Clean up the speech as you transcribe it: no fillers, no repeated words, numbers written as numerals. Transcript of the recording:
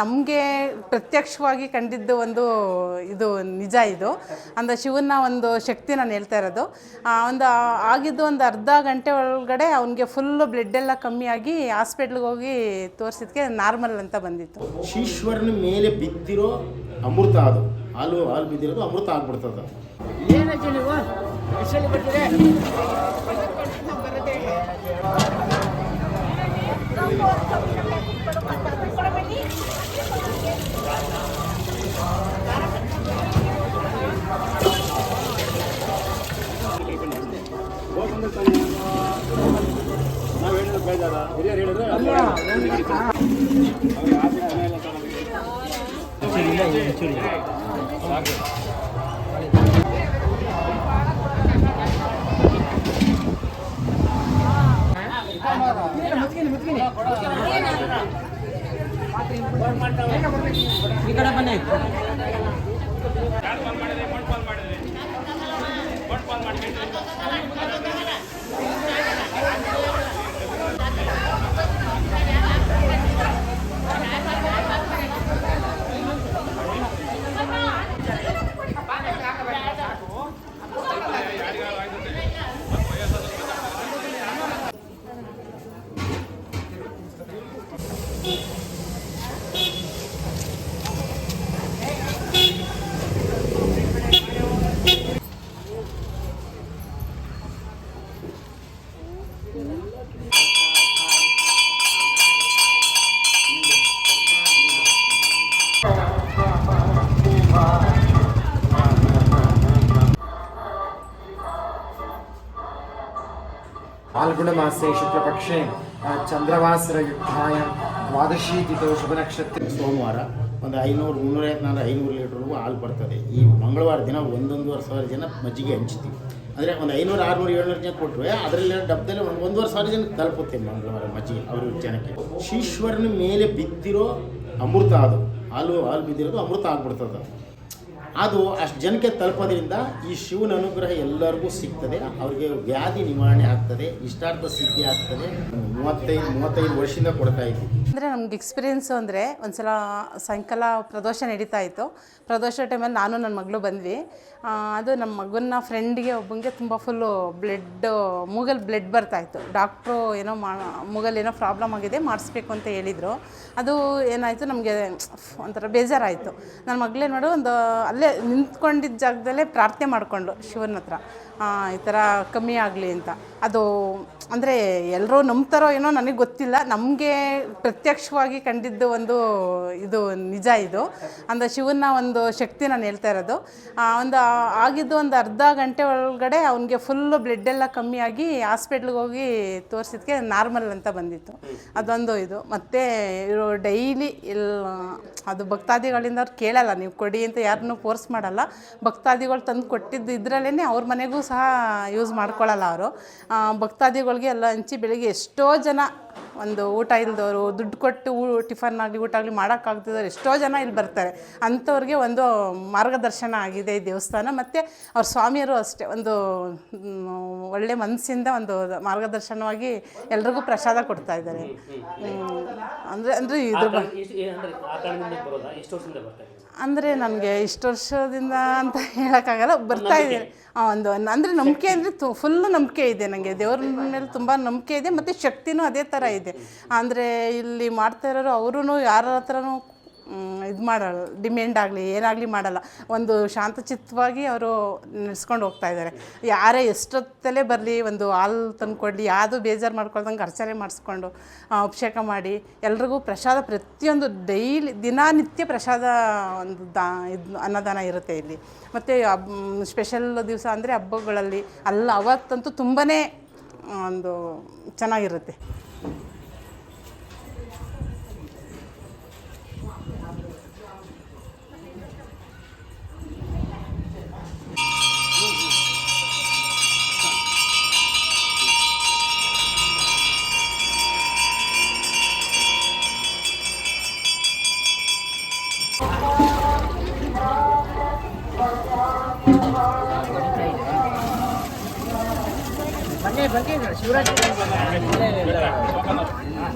ನಮಗೆ ಪ್ರತ್ಯಕ್ಷವಾಗಿ ಕಂಡಿದ್ದು ಒಂದು ಇದು ನಿಜ. ಇದು ಅಂದರೆ ಶಿವನ ಒಂದು ಶಕ್ತಿ ನಾನು ಹೇಳ್ತಾ ಇರೋದು. ಒಂದು ಆಗಿದ್ದು ಒಂದು ಅರ್ಧ ಗಂಟೆ ಒಳಗಡೆ ಅವನಿಗೆ ಫುಲ್ಲು ಬ್ಲಡ್ ಎಲ್ಲ ಕಮ್ಮಿಯಾಗಿ ಹಾಸ್ಪಿಟ್ಲಿಗೆ ಹೋಗಿ ತೋರಿಸಿದ್ಕೆ ನಾರ್ಮಲ್ ಅಂತ ಬಂದಿತ್ತು. ಈಶ್ವರನ ಮೇಲೆ ಬಿದ್ದಿರೋ ಅಮೃತ, ಅದು ಹಾಲು ಬಿದ್ದಿರೋದು ಅಮೃತ ಆಗ್ಬಿಡ್ತದ. ಈ ಕಡೆ ಬನ್ನಿ. फाल्गुणमासे शुक्लपक्षे चंद्रवासरयुक्तायां द्वादशी तिथौ शुभनक्षत्रे ಸೋಮವಾರ ಒಂದು 500-350 ಲೀಟರ್ವರೆಗೂ ಹಾಲು ಬರ್ತದೆ. ಈ ಮಂಗಳವಾರ ದಿನ 1,500 ಜನ ಮಜ್ಜಿಗೆ ಹಂಚ್ತೀವಿ. ಅಂದರೆ ಒಂದು 500-600-700 ಜನ ಕೊಟ್ಟರೆ ಅದರಲ್ಲಿ ಡಬ್ಬದಲ್ಲಿ ಒಂದು 1,500 ಜನಕ್ಕೆ ತಲುಪುತ್ತೆ ಮಂಗಳವಾರ ಮಜ್ಜಿಗೆ ಅವ್ರ ಜನಕ್ಕೆ. ಈಶ್ವರನ ಮೇಲೆ ಬಿದ್ದಿರೋ ಅಮೃತ, ಅದು ಹಾಲು ಬಿದ್ದಿರೋದು ಅಮೃತ ಆಗ್ಬಿಡ್ತದೆ. ಅದು ಅಷ್ಟು ಜನಕ್ಕೆ ತಲುಪೋದ್ರಿಂದ ಈ ಶಿವನ ಅನುಗ್ರಹ ಎಲ್ಲರಿಗೂ ಸಿಗ್ತದೆ. ಅವ್ರಿಗೆ ವ್ಯಾಧಿ ನಿವಾರಣೆ ಆಗ್ತದೆ, ಇಷ್ಟಾರ್ಥ ಸಿದ್ಧಿ ಆಗ್ತದೆ. 35 ವರ್ಷದಿಂದ ಕೊಡ್ತಾ ಇದ್ದೀವಿ. ಅಂದರೆ ನಮ್ಗೆ ಎಕ್ಸ್ಪೀರಿಯೆನ್ಸು ಅಂದರೆ ಒಂದು ಸಲ ಸಾಯಂಕಾಲ ಪ್ರದೋಷ ನಡೀತಾ ಇತ್ತು. ಪ್ರದೋಷ ಟೈಮಲ್ಲಿ ನಾನು ನನ್ನ ಮಗಳು ಬಂದ್ವಿ. ಅದು ನಮ್ಮ ಮಗನ ಫ್ರೆಂಡಿಗೆ ಒಬ್ಬನಿಗೆ ತುಂಬ ಫುಲ್ಲು ಮೂಗಲ್ಲಿ ಬ್ಲಡ್ ಬರ್ತಾಯಿತ್ತು. ಡಾಕ್ಟ್ರು ಏನೋ ಮೂಗಲ್ಲಿ ಏನೋ ಪ್ರಾಬ್ಲಮ್ ಆಗಿದೆ, ಮಾಡಿಸ್ಬೇಕು ಅಂತ ಹೇಳಿದರು. ಅದು ಏನಾಯಿತು, ನಮಗೆ ಒಂಥರ ಬೇಜಾರಾಯಿತು. ನನ್ನ ಮಗಳೇ ನೋಡು ಒಂದು ಅಲ್ಲೇ ನಿಂತ್ಕೊಂಡಿದ್ದ ಜಾಗದಲ್ಲೇ ಪ್ರಾರ್ಥನೆ ಮಾಡಿಕೊಂಡು ಶಿವನ ಹತ್ರ ಈ ಥರ ಕಮ್ಮಿ ಆಗಲಿ ಅಂತ. ಅದು ಅಂದರೆ ಎಲ್ಲರೂ ನಂಬ್ತಾರೋ ಏನೋ ನನಗೆ ಗೊತ್ತಿಲ್ಲ. ನಮಗೆ ಪ್ರತ್ಯಕ್ಷವಾಗಿ ಕಂಡಿದ್ದು ಒಂದು ಇದು ನಿಜ. ಇದು ಅಂದರೆ ಶಿವನ ಒಂದು ಶಕ್ತಿ ನಾನು ಹೇಳ್ತಾ ಇರೋದು. ಒಂದು ಆಗಿದ್ದು ಒಂದು ಅರ್ಧ ಗಂಟೆ ಒಳಗಡೆ ಅವನಿಗೆ ಫುಲ್ಲು ಬ್ಲಡ್ ಎಲ್ಲ ಕಮ್ಮಿಯಾಗಿ ಹಾಸ್ಪಿಟ್ಲಿಗೆ ಹೋಗಿ ತೋರಿಸಿದ್ಕೆ ನಾರ್ಮಲ್ ಅಂತ ಬಂದಿತ್ತು. ಅದೊಂದು ಇದು. ಮತ್ತು ಇವರು ಡೈಲಿ ಅದು ಭಕ್ತಾದಿಗಳಿಂದ ಅವ್ರು ಕೇಳಲ್ಲ, ನೀವು ಕೊಡಿ ಅಂತ ಯಾರನ್ನೂ ಫೋರ್ಸ್ ಮಾಡಲ್ಲ. ಭಕ್ತಾದಿಗಳು ತಂದು ಕೊಟ್ಟಿದ್ದು ಇದರಲ್ಲೇ ಅವ್ರ ಮನೆಗೂ ಸಹ ಯೂಸ್ ಮಾಡ್ಕೊಳ್ಳಲ್ಲ ಅವರು. ಭಕ್ತಾದಿಗಳಿಗೆ ಎಲ್ಲ ಹಂಚಿ ಬೆಳಿಗ್ಗೆ ಎಷ್ಟೋ ಜನ ಒಂದು ಊಟ ಇಲ್ದವರು, ದುಡ್ಡು ಕೊಟ್ಟು ಟಿಫನ್ ಆಗಲಿ ಊಟ ಆಗಲಿ ಮಾಡೋಕ್ಕಾಗ್ತಿದ್ದವ್ರು ಎಷ್ಟೋ ಜನ ಇಲ್ಲಿ ಬರ್ತಾರೆ. ಅಂಥವ್ರಿಗೆ ಒಂದು ಮಾರ್ಗದರ್ಶನ ಆಗಿದೆ ಈ ದೇವಸ್ಥಾನ. ಮತ್ತು ಅವ್ರ ಸ್ವಾಮಿಯರು ಅಷ್ಟೇ ಒಂದು ಒಳ್ಳೆ ಮನಸ್ಸಿಂದ ಒಂದು ಮಾರ್ಗದರ್ಶನವಾಗಿ ಎಲ್ರಿಗೂ ಪ್ರಸಾದ ಕೊಡ್ತಾ ಇದ್ದಾರೆ. ಅಂದರೆ ಇದ್ರ ಅಂದರೆ ನನಗೆ ಇಷ್ಟು ವರ್ಷದಿಂದ ಅಂತ ಹೇಳೋಕ್ಕಾಗಲ್ಲ, ಬರ್ತಾ ಇದೆ. ಒಂದು ಅಂದರೆ ನಂಬಿಕೆ ಅಂದರೆ ಫುಲ್ಲು ನಂಬಿಕೆ ಇದೆ ನನಗೆ. ದೇವ್ರ ಮೇಲೆ ತುಂಬ ನಂಬಿಕೆ ಇದೆ ಮತ್ತು ಶಕ್ತಿನೂ ಅದೇ ಥರ ಇದೆ. ಅಂದರೆ ಇಲ್ಲಿ ಮಾಡ್ತಾ ಇರೋರು ಅವರೂ ಯಾರ ಹತ್ರನೂ ಇದು ಮಾಡಲ್ಲ, ಡಿಮ್ಯಾಂಡ್ ಆಗಲಿ ಏನಾಗಲಿ ಮಾಡಲ್ಲ. ಒಂದು ಶಾಂತಚಿತ್ತವಾಗಿ ಅವರು ನಡೆಸ್ಕೊಂಡು ಹೋಗ್ತಾ ಇದ್ದಾರೆ. ಯಾರೇ ಎಷ್ಟೊತ್ತಲ್ಲೇ ಬರಲಿ ಒಂದು ಹಾಲು ತಂದು ಕೊಡಲಿ, ಯಾವುದು ಬೇಜಾರು ಮಾಡ್ಕೊಳ್ದಂಗೆ ಅರ್ಚನೆ ಮಾಡಿಸ್ಕೊಂಡು ಅಭಿಷೇಕ ಮಾಡಿ ಎಲ್ರಿಗೂ ಪ್ರಸಾದ ಪ್ರತಿಯೊಂದು ಡೈಲಿ ದಿನನಿತ್ಯ ಪ್ರಸಾದ ಒಂದು ಇದು ಅನ್ನದಾನ ಇರುತ್ತೆ ಇಲ್ಲಿ. ಮತ್ತು ಸ್ಪೆಷಲ್ ದಿವಸ ಅಂದರೆ ಹಬ್ಬಗಳಲ್ಲಿ ಅವತ್ತಂತೂ ತುಂಬಾ ಒಂದು ಚೆನ್ನಾಗಿರುತ್ತೆ. ಬಂದೇ ಶಿವರಾತ್ರಿ